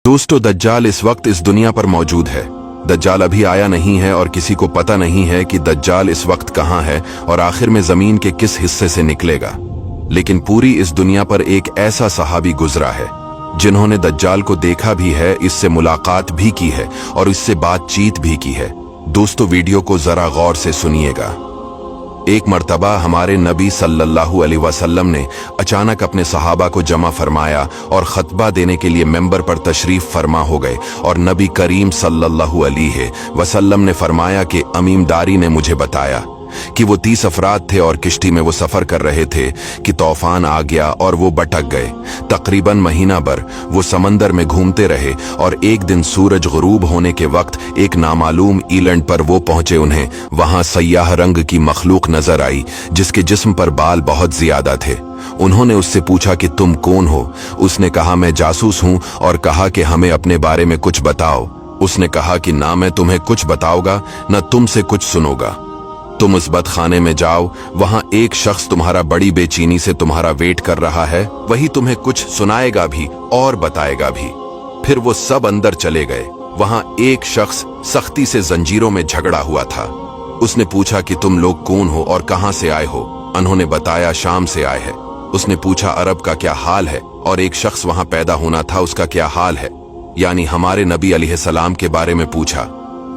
दोस्तों, दज्जाल इस वक्त इस दुनिया पर मौजूद है। दज्जाल अभी आया नहीं है और किसी को पता नहीं है कि दज्जाल इस वक्त कहाँ है और आखिर में जमीन के किस हिस्से से निकलेगा। लेकिन पूरी इस दुनिया पर एक ऐसा सहाबी गुजरा है जिन्होंने दज्जाल को देखा भी है, इससे मुलाकात भी की है और इससे बातचीत भी की है। दोस्तों, वीडियो को जरा गौर से सुनिएगा। एक मर्तबा हमारे नबी सल्लल्लाहु अलैहि वसल्लम ने अचानक अपने सहाबा को जमा फरमाया और खतबा देने के लिए मेंबर पर तशरीफ फरमा हो गए और नबी करीम सल्लल्लाहु अलैहि वसल्लम ने फरमाया कि अमीमदारी ने मुझे बताया कि वो 30 अफराद थे और किश्ती में वो सफर कर रहे थे कि तूफान आ गया और वो भटक गए। तकरीबन महीना भर वो समंदर में घूमते रहे और एक दिन सूरज गुरूब होने के वक्त एक नामालूम ईलैंड पर वो पहुंचे। उन्हें वहां सयाह रंग की मखलूक नजर आई जिसके जिस्म पर बाल बहुत ज्यादा थे। उन्होंने उससे पूछा कि तुम कौन हो? उसने कहा, मैं जासूस हूं, और कहा कि हमें अपने बारे में कुछ बताओ। उसने कहा कि ना मैं तुम्हें कुछ बताऊंगा न तुमसे कुछ सुनूंगा। तुम उस बदखाने में जाओ, वहां एक शख्स तुम्हारा बड़ी बेचैनी से तुम्हारा वेट कर रहा है, वही तुम्हें कुछ सुनाएगा भी और बताएगा भी। फिर वो सब अंदर चले गए। वहां एक शख्स सख्ती से जंजीरों में झगड़ा हुआ था। उसने पूछा कि तुम लोग कौन हो और कहां से आए हो? उन्होंने बताया, शाम से आए हैं। उसने पूछा, अरब का क्या हाल है? और एक शख्स वहां पैदा होना था, उसका क्या हाल है? यानी हमारे नबी अलैहिस्सलाम के बारे में पूछा।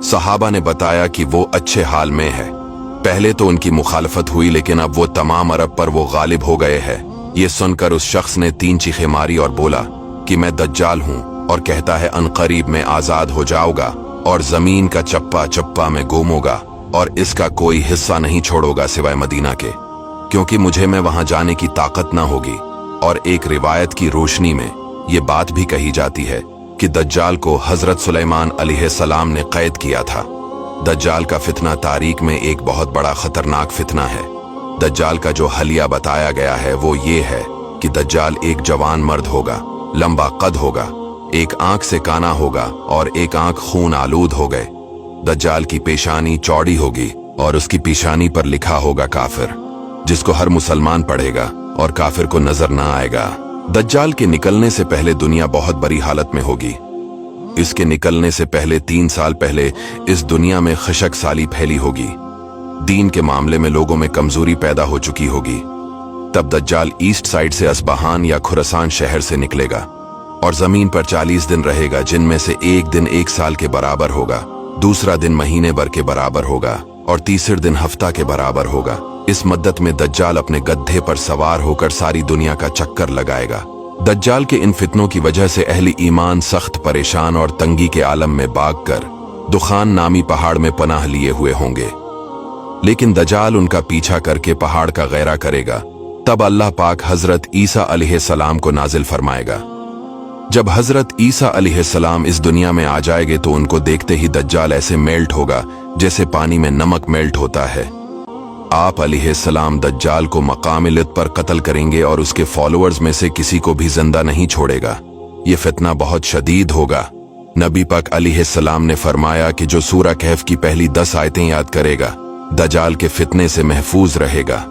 सहाबा ने बताया कि वो अच्छे हाल में है। पहले तो उनकी मुखालफत हुई, लेकिन अब वो तमाम अरब पर वो गालिब हो गए हैं। ये सुनकर उस शख्स ने 3 चीखें मारी और बोला कि मैं दज्जाल हूं और कहता है अनकरीब में आजाद हो जाऊंगा और जमीन का चप्पा चप्पा में गुमूंगा और इसका कोई हिस्सा नहीं छोड़ूंगा सिवाय मदीना के, क्योंकि मुझे में वहां जाने की ताकत ना होगी। और एक रिवायत की रोशनी में ये बात भी कही जाती है कि दज्जाल को हजरत सुलेमान अलैहिस्सलाम ने कैद किया था। दज्जाल का फितना तारीख में एक बहुत बड़ा खतरनाक फितना है। दज्जाल का जो हलिया बताया गया है वो ये है कि दज्जाल एक जवान मर्द होगा, लंबा कद होगा, एक आंख से काना होगा और एक आंख खून आलूद हो गए। दज्जाल की पेशानी चौड़ी होगी और उसकी पेशानी पर लिखा होगा काफिर, जिसको हर मुसलमान पढ़ेगा और काफिर को नजर ना आएगा। दज्जाल के निकलने से पहले दुनिया बहुत बुरी हालत में होगी। इसके निकलने से पहले 3 साल पहले इस दुनिया में खशक साली फैली होगी। दीन के मामले में लोगों में कमजोरी पैदा हो चुकी होगी। तब दज्जाल ईस्ट साइड से अस्बहान या खुरासान शहर से निकलेगा और जमीन पर 40 दिन रहेगा, जिनमें से एक दिन 1 साल के बराबर होगा, दूसरा दिन महीने भर के बराबर होगा और तीसरे दिन हफ्ता के बराबर होगा। इस मद्दत में दज्जाल अपने गद्धे पर सवार होकर सारी दुनिया का चक्कर लगाएगा। दज्जाल के इन फितनों की वजह से अहले ईमान सख्त परेशान और तंगी के आलम में भागकर दुखान नामी पहाड़ में पनाह लिए हुए होंगे। लेकिन दज्जाल उनका पीछा करके पहाड़ का गैरा करेगा। तब अल्लाह पाक हजरत ईसा अलैहिस्सलाम को नाजिल फरमाएगा। जब हजरत ईसा अलैहिस्सलाम इस दुनिया में आ जाएंगे तो उनको देखते ही दज्जाल ऐसे मेल्ट होगा जैसे पानी में नमक मेल्ट होता है। आप अलैहिस्सलाम दज्जाल को मकाम-ए-लित पर कत्ल करेंगे और उसके फॉलोअर्स में से किसी को भी जिंदा नहीं छोड़ेगा। ये फितना बहुत शदीद होगा। नबी पाक अलैहिस्सलाम ने फरमाया कि जो सूरह कहफ की पहली 10 आयतें याद करेगा दज्जाल के फितने से महफूज रहेगा।